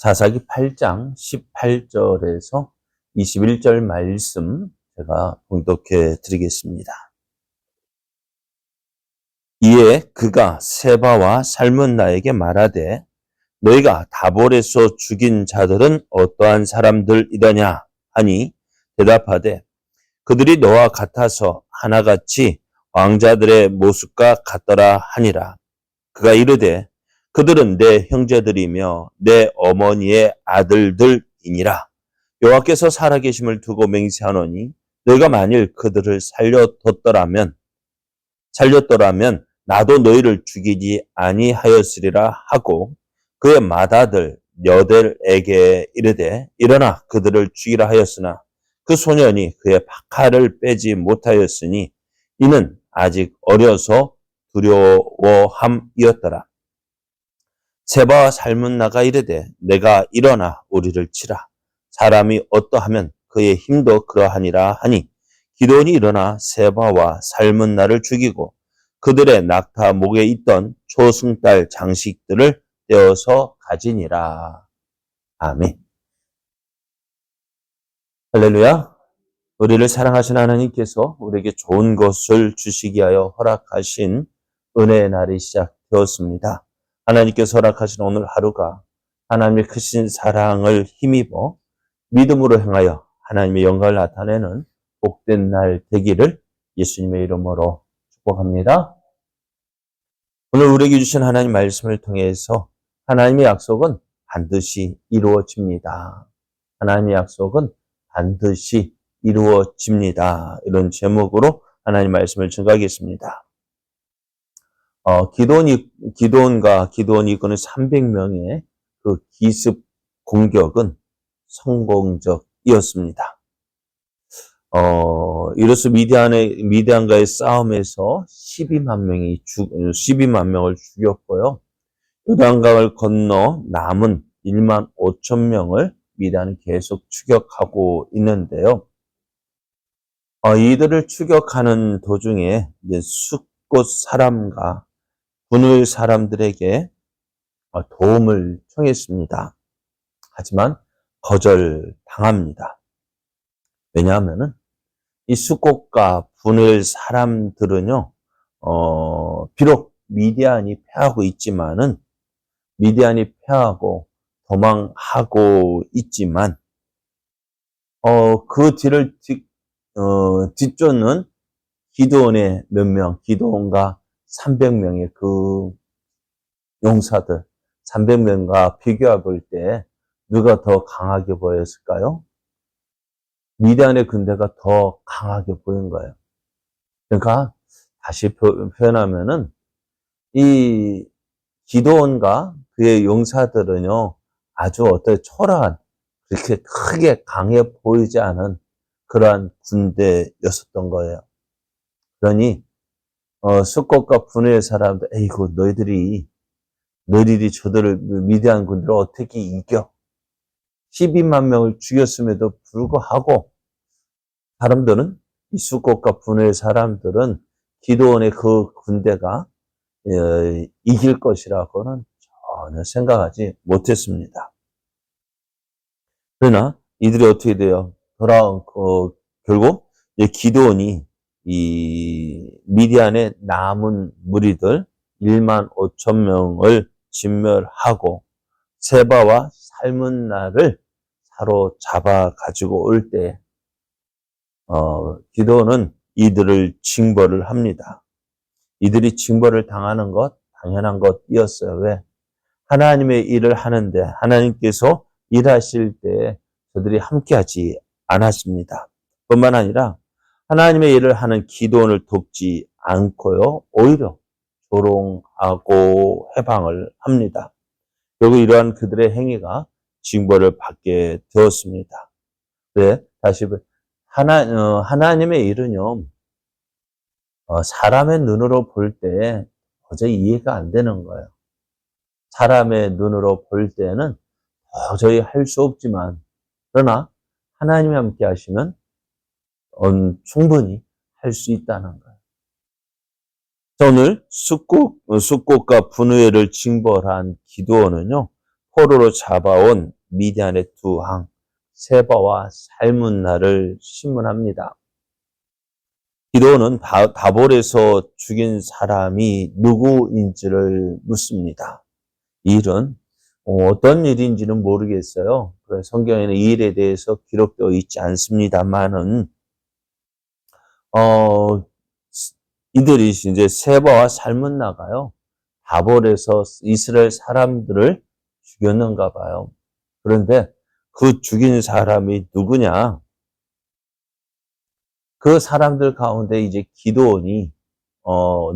사사기 8장 18절에서 21절 말씀 제가 봉독해 드리겠습니다. 이에 그가 세바와 살문나에게 말하되 너희가 다볼에서 죽인 자들은 어떠한 사람들이더냐 하니 대답하되 그들이 너와 같아서 하나같이 왕자들의 모습과 같더라 하니라. 그가 이르되 그들은 내 형제들이며 내 어머니의 아들들이니라. 여호와께서 살아계심을 두고 맹세하노니 너희가 만일 그들을 살렸더라면 나도 너희를 죽이지 아니하였으리라 하고 그의 맏아들 여델에게 이르되 일어나 그들을 죽이라 하였으나 그 소년이 그의 박칼을 빼지 못하였으니 이는 아직 어려서 두려워함이었더라. 세바와 살문나가 이르되 내가 일어나 우리를 치라. 사람이 어떠하면 그의 힘도 그러하니라 하니 기드온이 일어나 세바와 살문나를 죽이고 그들의 낙타 목에 있던 초승달 장식들을 떼어서 가지니라. 아멘. 할렐루야. 우리를 사랑하신 하나님께서 우리에게 좋은 것을 주시기 위하여 허락하신 은혜의 날이 시작되었습니다. 하나님께서 허락하신 오늘 하루가 하나님의 크신 사랑을 힘입어 믿음으로 행하여 하나님의 영광을 나타내는 복된 날 되기를 예수님의 이름으로 축복합니다. 오늘 우리에게 주신 하나님 말씀을 통해서 하나님의 약속은 반드시 이루어집니다. 하나님의 약속은 반드시 이루어집니다. 이런 제목으로 하나님 말씀을 증거하겠습니다. 기드온과 기드온이 이끄는 300명의 그 기습 공격은 성공적이었습니다. 이로써 미디안과의 싸움에서 12만 명을 죽였고요. 요단강을 건너 남은 1만 5천 명을 미디안이 계속 추격하고 있는데요. 이들을 추격하는 도중에 이제 숫곳 사람과 분을 사람들에게 도움을 청했습니다. 하지만 거절당합니다. 왜냐하면은 이 숫곳과 분을 사람들은요, 비록 미디안이 패하고 있지만은 미디안이 패하고 도망하고 있지만 그 뒤를 뒤쫓는 기드온의 몇 명, 기드온과 300명의 그 용사들, 300명과 비교해 볼 때 누가 더 강하게 보였을까요? 미디안의 군대가 더 강하게 보인 거예요. 그러니까 다시 표현하면은 이 기드온과 그의 용사들은요, 아주 어떤 초라한, 그렇게 크게 강해 보이지 않은 그러한 군대였었던 거예요. 그러니 숫곳과 분의 사람들, 에이구 너희들이 저들을 미디안 군대를 어떻게 이겨? 12만 명을 죽였음에도 불구하고 사람들은 이 숫곳과 분의 사람들은 기드온의 그 군대가 이길 것이라고는 전혀 생각하지 못했습니다. 그러나 이들이 어떻게 돼요? 결국 기드온이 이 미디안의 남은 무리들 1만 5천 명을 진멸하고 세바와 살문나를 사로잡아 가지고 올 때 기드온은 이들을 징벌을 합니다. 이들이 징벌을 당하는 것 당연한 것이었어요. 왜? 하나님의 일을 하는데 하나님께서 일하실 때 저들이 함께하지 않았습니다. 뿐만 아니라 하나님의 일을 하는 기드온을 돕지 않고요. 오히려 조롱하고 해방을 합니다. 결국 이러한 그들의 행위가 징벌을 받게 되었습니다. 네, 다시 하나님의 일은요. 사람의 눈으로 볼 때 도저히 이해가 안 되는 거예요. 사람의 눈으로 볼 때는 도저히 할 수 없지만 그러나 하나님이 함께 하시면 충분히 할 수 있다는 거예요. 자, 오늘 숫곳과 분우회를 징벌한 기드온은요, 포로로 잡아온 미디안의 두 왕, 세바와 살문나를 신문합니다. 기도는 다볼에서 죽인 사람이 누구인지를 묻습니다. 이 일은 어떤 일인지는 모르겠어요. 성경에는 이 일에 대해서 기록되어 있지 않습니다만은, 이들이 이제 세바와 살문나가요, 다볼에서 이스라엘 사람들을 죽였는가 봐요. 그런데 그 죽인 사람이 누구냐? 그 사람들 가운데 이제 기드온이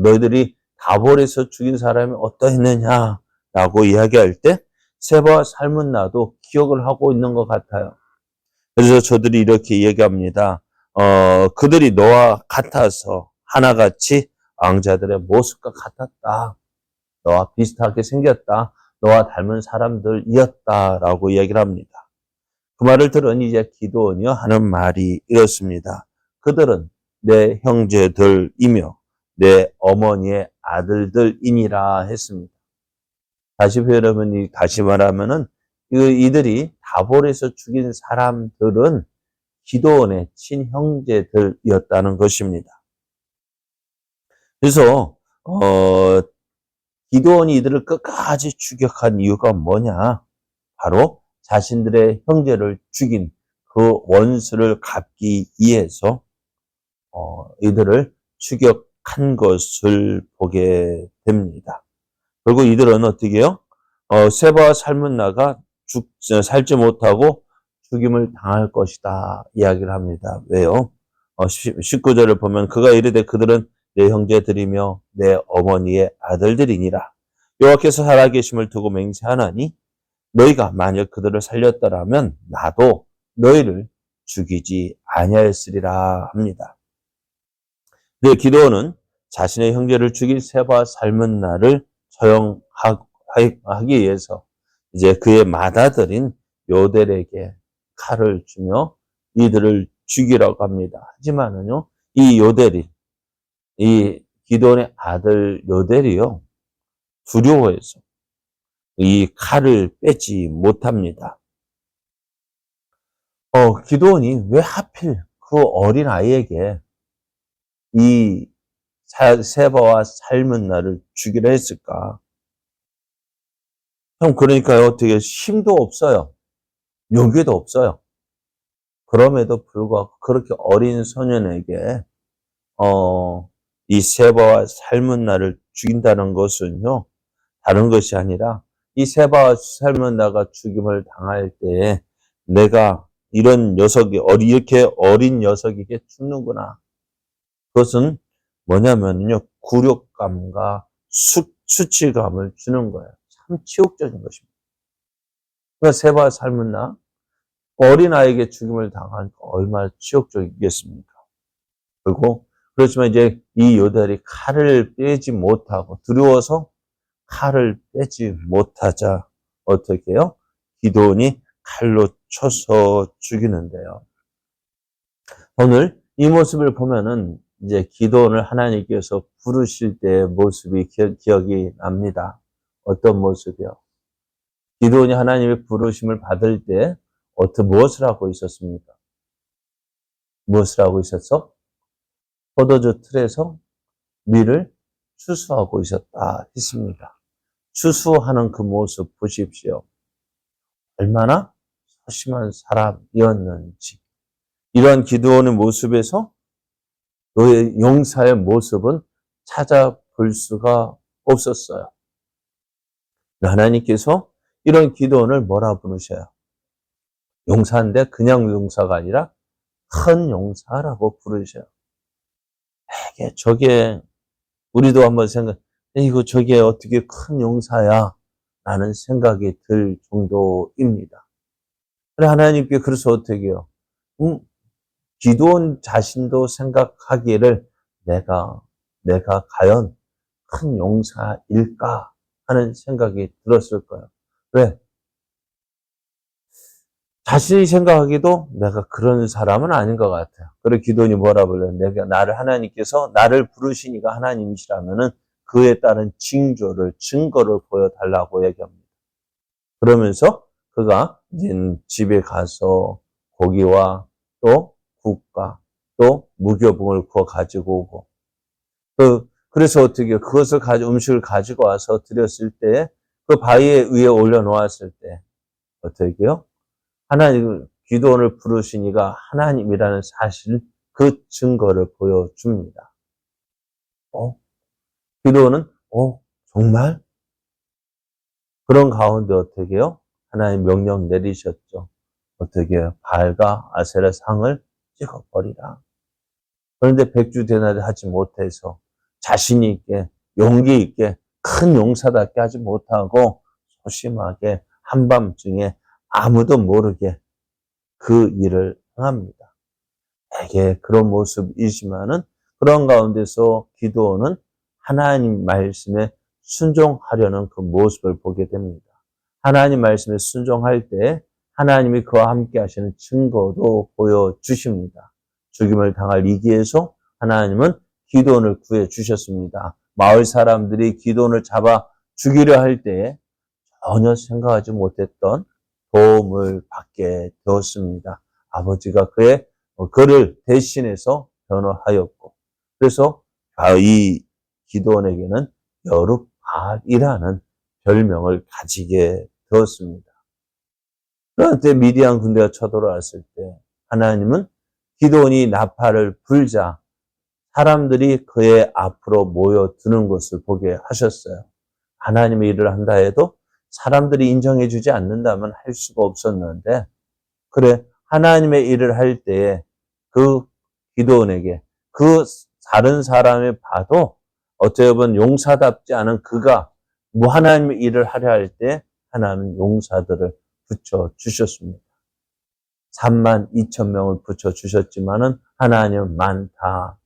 너희들이 다볼에서 죽인 사람이 어떠했느냐라고 이야기할 때 세바와 살문나도 기억을 하고 있는 것 같아요. 그래서 저들이 이렇게 얘기합니다. 그들이 너와 같아서 하나같이 왕자들의 모습과 같았다. 너와 비슷하게 생겼다. 너와 닮은 사람들이었다라고 이야기를 합니다. 그 말을 들은 이제 기드온이요 하는 말이 이렇습니다. 그들은 내 형제들이며 내 어머니의 아들들이니라 했습니다. 다시 말하면은 이들이 다볼에서 죽인 사람들은 기드온의 친형제들이었다는 것입니다. 그래서 기드온이 이들을 끝까지 추격한 이유가 뭐냐? 바로 자신들의 형제를 죽인 그 원수를 갚기 위해서 이들을 추격한 것을 보게 됩니다. 그리고 이들은 어떻게 해요? 세바와 살문나가 살지 못하고 죽임을 당할 것이다 이야기를 합니다. 왜요? 19절을 보면 그가 이르되 그들은 내 형제들이며 내 어머니의 아들들이니라. 여호와께서 살아계심을 두고 맹세하나니 너희가 만약 그들을 살렸더라면 나도 너희를 죽이지 아니하였으리라 합니다. 근데 기드온은 자신의 형제를 죽인 세바와 살문나를 처형하기 위해서 이제 그의 맏아들인 요델에게 칼을 주며 이들을 죽이라고 합니다. 하지만은요, 이 기드온의 아들 요델이요, 두려워해서 이 칼을 빼지 못합니다. 기드온이 왜 하필 그 어린 아이에게 이 세바와 살문나를 죽이려 했을까? 그러니까 어떻게 힘도 없어요. 용기도 없어요. 그럼에도 불구하고 그렇게 어린 소년에게 이 세바와 살문나를 죽인다는 것은요, 다른 것이 아니라 이 세바와 살문나가 죽임을 당할 때에 내가 이런 녀석이 이렇게 어린 녀석에게 죽는구나. 그것은 뭐냐면요, 굴욕감과 수치감을 주는 거예요. 참 치욕적인 것입니다. 그러니까 세바와 살문나 어린 아이에게 죽임을 당하니까 얼마나 치욕적이겠습니까? 그리고 그렇지만 이제 이 요델이 칼을 빼지 못하고 두려워서 칼을 빼지 못하자 어떻게 해요? 기드온이 칼로 쳐서 죽이는데요. 오늘 이 모습을 보면은 이제 기드온을 하나님께서 부르실 때의 모습이 기억이 납니다. 어떤 모습이요? 기드온이 하나님의 부르심을 받을 때 무엇을 하고 있었습니까? 무엇을 하고 있었어? 포도주 틀에서 밀을 추수하고 있었다 했습니다. 추수하는 그 모습 보십시오. 얼마나 소심한 사람이었는지. 이러한 기드온의 모습에서 너의 용사의 모습은 찾아볼 수가 없었어요. 하나님께서 이런 기드온을 뭐라 부르셔요? 용사인데 그냥 용사가 아니라 큰 용사라고 부르셔요. 저게 우리도 한번 이거 저게 어떻게 큰 용사야? 라는 생각이 들 정도입니다. 하나님께 그래서 어떻게 해요? 기드온 자신도 생각하기를 내가 과연 큰 용사일까 하는 생각이 들었을 거예요. 왜? 자신이 생각하기도 내가 그런 사람은 아닌 것 같아요. 그리고 기드온이 뭐라 불러요? 하나님께서 나를 부르시니까 하나님이시라면은 그에 따른 증거를 보여달라고 얘기합니다. 그러면서 그가 이제 집에 가서 고기와 또 국과 또 무교봉을 구워 가지고 오고, 그래서 어떻게 그것을 음식을 가지고 와서 드렸을 때, 그 바위 위에 올려놓았을 때 어떻게요? 하나님, 기도원을 부르시니가 하나님이라는 사실, 그 증거를 보여줍니다. 기도원은 정말? 그런 가운데 어떻게요? 하나님 명령 내리셨죠. 어떻게 해요? 바알과 아세라 상을 찍어버리라. 그런데 백주대낮에 하지 못해서 자신 있게, 용기 있게, 큰 용사답게 하지 못하고 소심하게 한밤중에 아무도 모르게 그 일을 행합니다. 되게 그런 모습이지만은, 그런 가운데서 기도원은 하나님 말씀에 순종하려는 그 모습을 보게 됩니다. 하나님 말씀에 순종할 때 하나님이 그와 함께 하시는 증거도 보여주십니다. 죽임을 당할 위기에서 하나님은 기도원을 구해주셨습니다. 마을 사람들이 기도원을 잡아 죽이려 할 때에 전혀 생각하지 못했던 도움을 받게 되었습니다. 아버지가 그를 대신해서 변호하였고, 그래서 이 기도원에게는 여룹바알이라는 별명을 가지게 되었습니다. 그런데 미디안 군대가 쳐들어왔을 때 하나님은 기도원이 나팔을 불자 사람들이 그의 앞으로 모여드는 것을 보게 하셨어요. 하나님의 일을 한다 해도 사람들이 인정해 주지 않는다면 할 수가 없었는데, 그래, 하나님의 일을 할 때에 그 기도원에게, 그 다른 사람이 봐도 어떻게 보면 용사답지 않은 그가 하나님의 일을 하려 할 때 하나님은 용사들을 붙여주셨습니다. 32,000명을 붙여주셨지만은 하나님은 많다.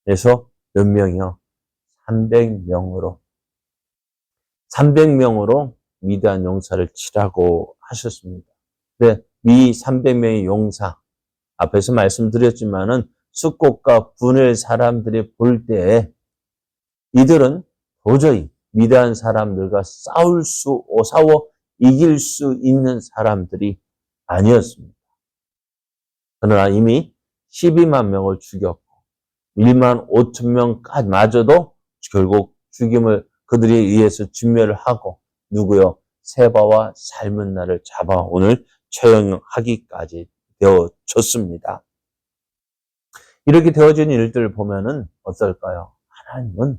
그래서 몇 명이요? 300명으로 미디안 용사를 치라고 하셨습니다. 근데 이 300명의 용사, 앞에서 말씀드렸지만은 숫곳과 분을 사람들이 볼 때에 이들은 도저히 미디안 사람들과 싸워 이길 수 있는 사람들이 아니었습니다. 그러나 이미 12만 명을 죽였고 1만 5천 명까지마저도 결국 그들에 의해서 진멸을 하고, 누구요? 세바와 살문나를 잡아 오늘 처형하기까지 되어졌습니다. 이렇게 되어진 일들을 보면은 어떨까요? 하나님은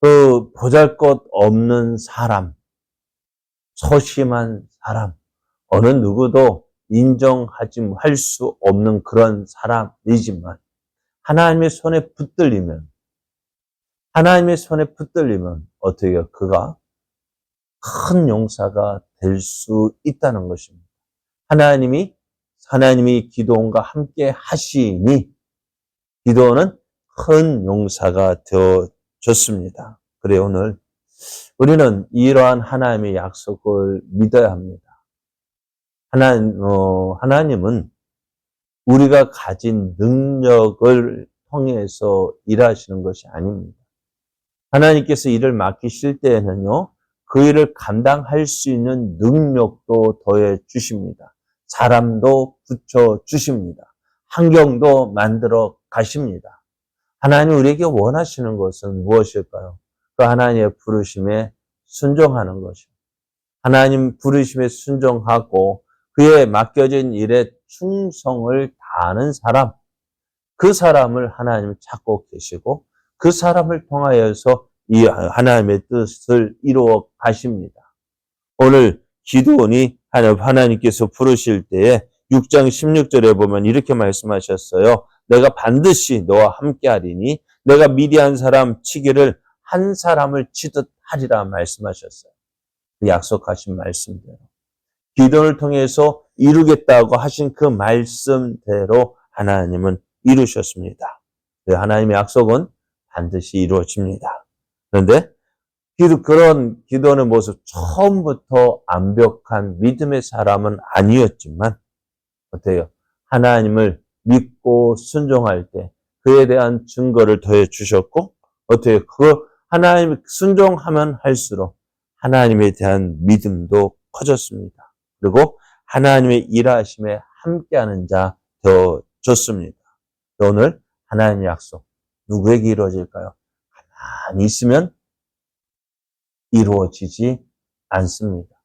그 보잘것없는 사람, 소심한 사람, 어느 누구도 할 수 없는 그런 사람이지만 하나님의 손에 붙들리면 어떻게 해요? 그가 큰 용사가 될 수 있다는 것입니다. 하나님이 기도원과 함께 하시니 기도원은 큰 용사가 되어졌습니다. 그래, 오늘 우리는 이러한 하나님의 약속을 믿어야 합니다. 하나님은 우리가 가진 능력을 통해서 일하시는 것이 아닙니다. 하나님께서 일을 맡기실 때에는요, 그 일을 감당할 수 있는 능력도 더해 주십니다. 사람도 붙여 주십니다. 환경도 만들어 가십니다. 하나님 우리에게 원하시는 것은 무엇일까요? 그 하나님의 부르심에 순종하는 것입니다. 하나님 부르심에 순종하고 그에 맡겨진 일에 충성을 다하는 사람, 그 사람을 하나님 찾고 계시고 그 사람을 통하여서 이 하나님의 뜻을 이루어 가십니다. 오늘 기도원이 하나님께서 부르실 때에 6장 16절에 보면 이렇게 말씀하셨어요. 내가 반드시 너와 함께 하리니 내가 미디안 사람 치기를 한 사람을 치듯 하리라 말씀하셨어요. 그 약속하신 말씀대로 기도를 통해서 이루겠다고 하신 그 말씀대로 하나님은 이루셨습니다. 하나님의 약속은 반드시 이루어집니다. 그런데 그런 기도원의 모습, 처음부터 완벽한 믿음의 사람은 아니었지만 어때요? 하나님을 믿고 순종할 때 그에 대한 증거를 더해 주셨고, 어때요? 하나님 순종하면 할수록 하나님에 대한 믿음도 커졌습니다. 그리고 하나님의 일하심에 함께하는 자 되어졌습니다. 오늘 하나님의 약속 누구에게 이루어질까요? 가만히 있으면 이루어지지 않습니다.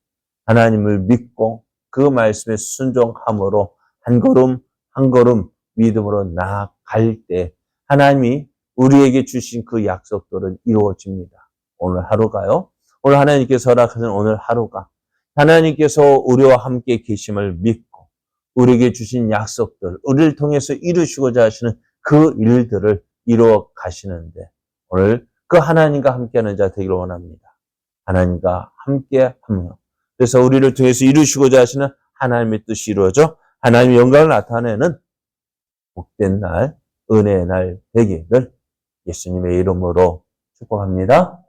하나님을 믿고 그 말씀에 순종함으로 한 걸음 한 걸음 믿음으로 나아갈 때 하나님이 우리에게 주신 그 약속들은 이루어집니다. 오늘 하루가요. 오늘 하나님께서 허락하신 오늘 하루가 하나님께서 우리와 함께 계심을 믿고 우리에게 주신 약속들, 우리를 통해서 이루시고자 하시는 그 일들을 이루어 가시는데 오늘 그 하나님과 함께하는 자 되기를 원합니다. 하나님과 함께하며 그래서 우리를 통해서 이루시고자 하시는 하나님의 뜻이 이루어져 하나님의 영광을 나타내는 복된 날, 은혜의 날 되기를 예수님의 이름으로 축복합니다.